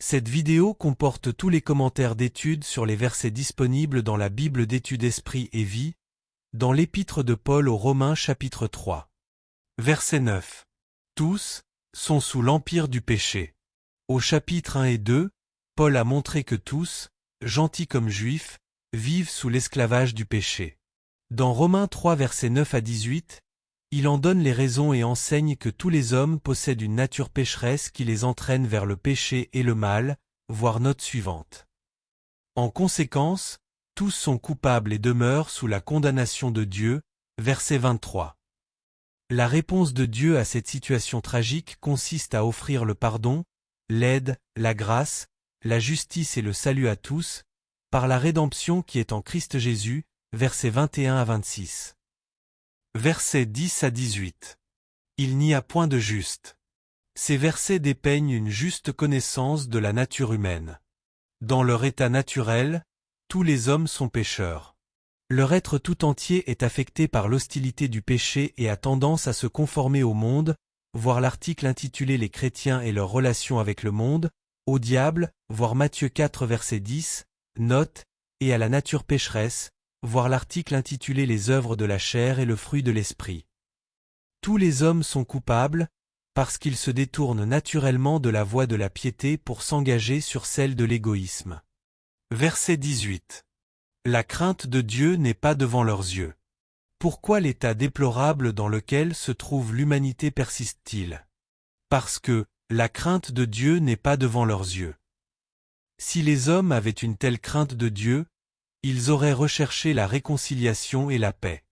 Cette vidéo comporte tous les commentaires d'études sur les versets disponibles dans la Bible d'études Esprit et Vie, dans l'Épître de Paul aux Romains chapitre 3. Verset 9. Tous sont sous l'empire du péché. Au chapitre 1 et 2, Paul a montré que tous, gentils comme juifs, vivent sous l'esclavage du péché. Dans Romains 3 versets 9 à 18, il en donne les raisons et enseigne que tous les hommes possèdent une nature pécheresse qui les entraîne vers le péché et le mal, voir note suivante. En conséquence, tous sont coupables et demeurent sous la condamnation de Dieu, verset 23. La réponse de Dieu à cette situation tragique consiste à offrir le pardon, l'aide, la grâce, la justice et le salut à tous, par la rédemption qui est en Christ Jésus, versets 21 à 26. Versets 10 à 18. Il n'y a point de juste. Ces versets dépeignent une juste connaissance de la nature humaine. Dans leur état naturel, tous les hommes sont pécheurs. Leur être tout entier est affecté par l'hostilité du péché et a tendance à se conformer au monde, voir l'article intitulé Les chrétiens et leurs relations avec le monde, au diable, voir Matthieu 4 verset 10, note, et à la nature pécheresse, voir l'article intitulé Les œuvres de la chair et le fruit de l'esprit. Tous les hommes sont coupables, parce qu'ils se détournent naturellement de la voie de la piété pour s'engager sur celle de l'égoïsme. Verset 18. La crainte de Dieu n'est pas devant leurs yeux. Pourquoi l'état déplorable dans lequel se trouve l'humanité persiste-t-il? Parce que la crainte de Dieu n'est pas devant leurs yeux. Si les hommes avaient une telle crainte de Dieu, ils auraient recherché la réconciliation et la paix.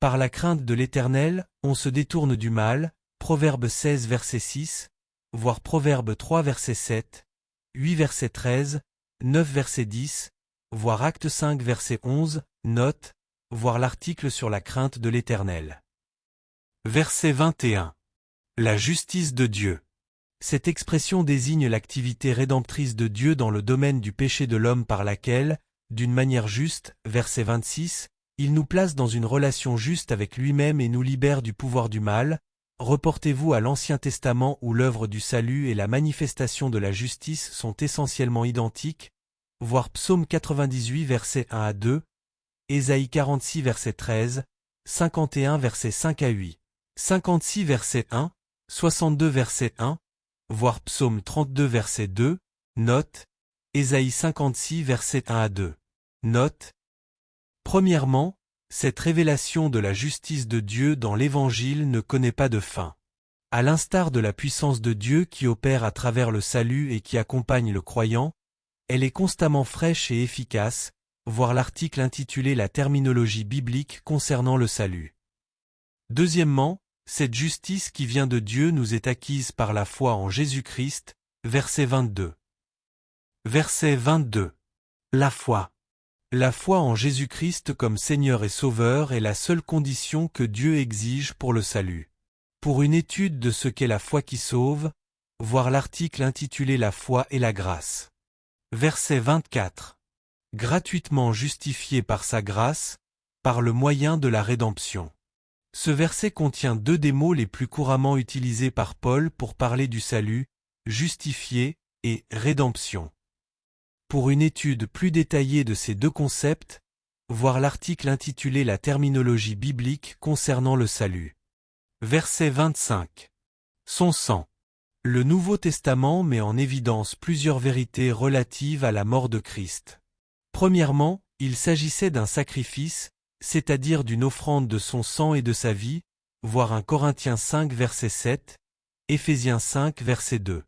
Par la crainte de l'Éternel, on se détourne du mal, Proverbe 16 verset 6, voire Proverbe 3 verset 7, 8 verset 13, 9 verset 10, voire Acte 5 verset 11, note, voir l'article sur la crainte de l'Éternel. Verset 21. La justice de Dieu. Cette expression désigne l'activité rédemptrice de Dieu dans le domaine du péché de l'homme par laquelle, d'une manière juste, verset 26, il nous place dans une relation juste avec lui-même et nous libère du pouvoir du mal. Reportez-vous à l'Ancien Testament où l'œuvre du salut et la manifestation de la justice sont essentiellement identiques, voir Psaume 98 versets 1 à 2, Ésaïe 46 verset 13, 51 versets 5 à 8, 56 verset 1, 62 verset 1, voir Psaume 32 verset 2, note, Ésaïe 56 verset 1 à 2. Note. Premièrement, cette révélation de la justice de Dieu dans l'Évangile ne connaît pas de fin. À l'instar de la puissance de Dieu qui opère à travers le salut et qui accompagne le croyant, elle est constamment fraîche et efficace, voir l'article intitulé La terminologie biblique concernant le salut. Deuxièmement, cette justice qui vient de Dieu nous est acquise par la foi en Jésus-Christ, verset 22. Verset 22. La foi. La foi en Jésus-Christ comme Seigneur et Sauveur est la seule condition que Dieu exige pour le salut. Pour une étude de ce qu'est la foi qui sauve, voir l'article intitulé La foi et la grâce. Verset 24. Gratuitement justifié par sa grâce, par le moyen de la rédemption. Ce verset contient deux des mots les plus couramment utilisés par Paul pour parler du salut, justifié et rédemption. Pour une étude plus détaillée de ces deux concepts, voir l'article intitulé La terminologie biblique concernant le salut. Verset 25. Son sang. Le Nouveau Testament met en évidence plusieurs vérités relatives à la mort de Christ. Premièrement, il s'agissait d'un sacrifice, c'est-à-dire d'une offrande de son sang et de sa vie, voir 1 Corinthiens 5 verset 7, Éphésiens 5 verset 2.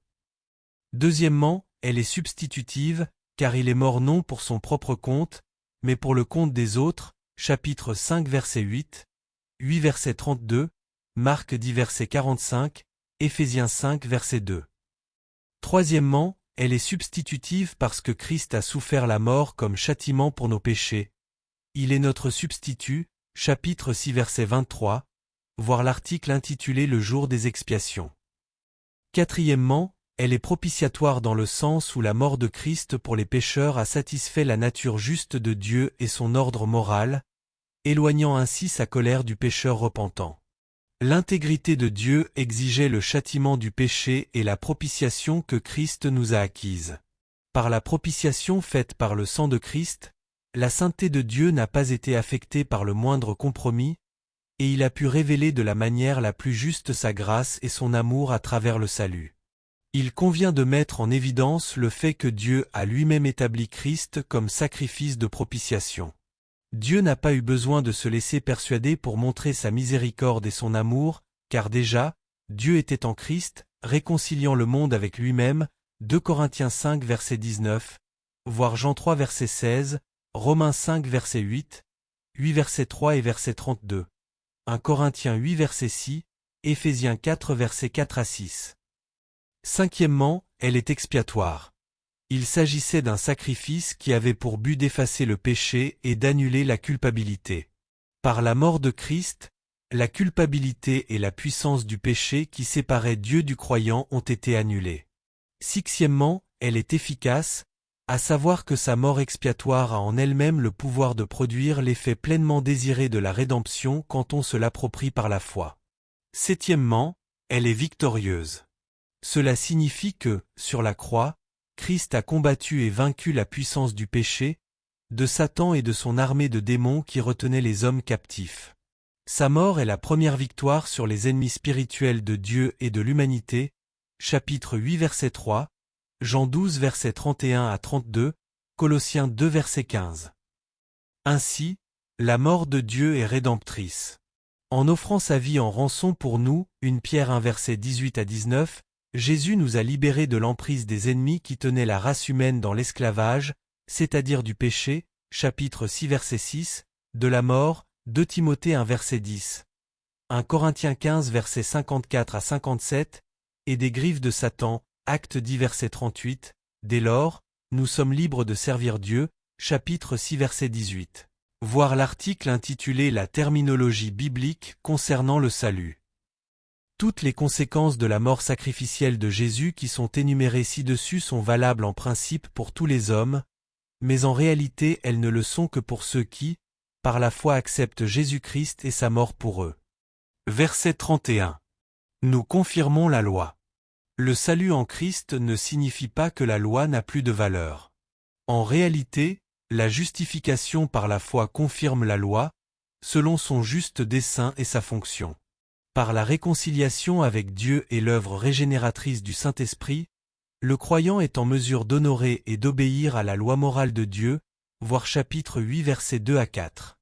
Deuxièmement, elle est substitutive, car il est mort non pour son propre compte, mais pour le compte des autres, chapitre 5 verset 8, 8 verset 32, Marc 10 verset 45, Éphésiens 5 verset 2. Troisièmement, elle est substitutive parce que Christ a souffert la mort comme châtiment pour nos péchés. Il est notre substitut, chapitre 6 verset 23, voir l'article intitulé Le jour des expiations. Quatrièmement, elle est propitiatoire dans le sens où la mort de Christ pour les pécheurs a satisfait la nature juste de Dieu et son ordre moral, éloignant ainsi sa colère du pécheur repentant. L'intégrité de Dieu exigeait le châtiment du péché et la propitiation que Christ nous a acquise. Par la propitiation faite par le sang de Christ, la sainteté de Dieu n'a pas été affectée par le moindre compromis, et il a pu révéler de la manière la plus juste sa grâce et son amour à travers le salut. Il convient de mettre en évidence le fait que Dieu a lui-même établi Christ comme sacrifice de propitiation. Dieu n'a pas eu besoin de se laisser persuader pour montrer sa miséricorde et son amour, car déjà, Dieu était en Christ, réconciliant le monde avec lui-même, 2 Corinthiens 5 verset 19, voir Jean 3 verset 16, Romains 5 verset 8, 8 verset 3 et verset 32, 1 Corinthiens 8 verset 6, Éphésiens 4 verset 4 à 6. Cinquièmement, elle est expiatoire. Il s'agissait d'un sacrifice qui avait pour but d'effacer le péché et d'annuler la culpabilité. Par la mort de Christ, la culpabilité et la puissance du péché qui séparait Dieu du croyant ont été annulées. Sixièmement, elle est efficace, à savoir que sa mort expiatoire a en elle-même le pouvoir de produire l'effet pleinement désiré de la rédemption quand on se l'approprie par la foi. Septièmement, elle est victorieuse. Cela signifie que, sur la croix, Christ a combattu et vaincu la puissance du péché, de Satan et de son armée de démons qui retenaient les hommes captifs. Sa mort est la première victoire sur les ennemis spirituels de Dieu et de l'humanité, chapitre 8 verset 3, Jean 12 verset 31 à 32, Colossiens 2 verset 15. Ainsi, la mort de Dieu est rédemptrice. En offrant sa vie en rançon pour nous, 1 Pierre 1 verset 18 à 19, Jésus nous a libérés de l'emprise des ennemis qui tenaient la race humaine dans l'esclavage, c'est-à-dire du péché, chapitre 6 verset 6, de la mort, 2 Timothée 1 verset 10, 1 Corinthiens 15 verset 54 à 57, et des griffes de Satan, acte 10 verset 38, dès lors, nous sommes libres de servir Dieu, chapitre 6 verset 18. Voir l'article intitulé La terminologie biblique concernant le salut. Toutes les conséquences de la mort sacrificielle de Jésus qui sont énumérées ci-dessus sont valables en principe pour tous les hommes, mais en réalité elles ne le sont que pour ceux qui, par la foi acceptent Jésus-Christ et sa mort pour eux. Verset 31. Nous confirmons la loi. Le salut en Christ ne signifie pas que la loi n'a plus de valeur. En réalité, la justification par la foi confirme la loi, selon son juste dessein et sa fonction. Par la réconciliation avec Dieu et l'œuvre régénératrice du Saint-Esprit, le croyant est en mesure d'honorer et d'obéir à la loi morale de Dieu, voir chapitre 8 versets 2 à 4.